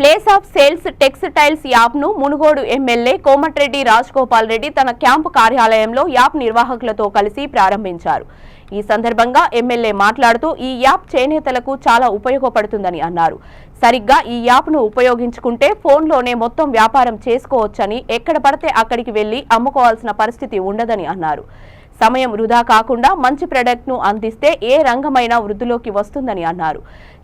Place of sales textiles app ను Munugode MLA Komatireddy Rajagopal Reddy తన camp కార్యాలయంలో యాప్ నిర్వాహకులతో కలిసి ప్రారంభించారు. ఈ సందర్భంగా ఎమ్మెల్యే మాట్లాడుతూ ఈ యాప్ చేనేతలకు చాలా ఉపయోగపడుతుందని అన్నారు. సరిగ్గా ఈ యాప్ ను ఉపయోగించుకుంటే ఫోన్లోనే మొత్తం వ్యాపారం చేసుకోవచ్చని, ఎక్కడ పడితే అక్కడికి వెళ్లి అమ్ముకోవాల్సిన పరిస్థితి ఉండదని అన్నారు. సమయం వృధా కాకుండా మంచి ప్రొడక్ట్ ను అందిస్తే ఏ రంగమైనా వృద్ధిలోకి వస్తుందని అన్నారు.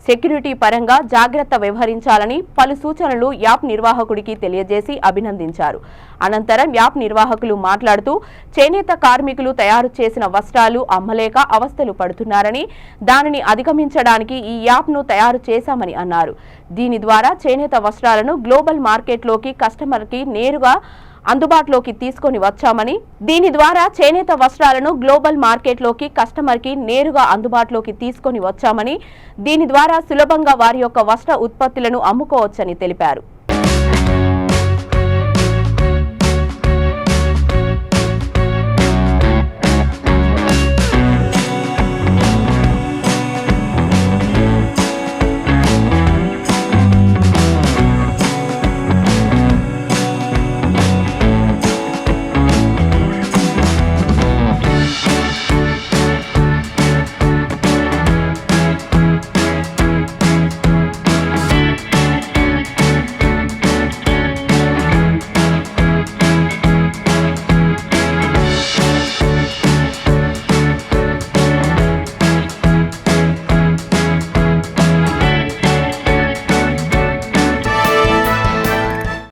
సెక్యూరిటీ పరంగా జాగ్రత్త వ్యవహరించాలని పలు సూచనలు యాప్ నిర్వాహకుడికి తెలియజేసి అభినందించారు. అనంతరం యాప్ నిర్వాహకులు మాట్లాడుతూ చేనేత కార్మికులు తయారు చేసిన వస్త్రాలు అమ్మలేక అవస్థలు పడుతున్నారని, దానిని అధిగమించడానికి ఈ యాప్ ను తయారు చేశామని అన్నారు. దీని ద్వారా చేనేత వస్త్రాలను గ్లోబల్ మార్కెట్లోకి కస్టమర్కి నేరుగా అందుబాటులోకి తీసుకొని వచ్చామని, దీని ద్వారా చేనేత వస్త్రాలను గ్లోబల్ మార్కెట్లోకి కస్టమర్కి నేరుగా అందుబాటులోకి తీసుకొని వచ్చామని, దీని ద్వారా సులభంగా వారి యొక్క వస్త్ర ఉత్పత్తులను అమ్ముకోవచ్చని తెలిపారు.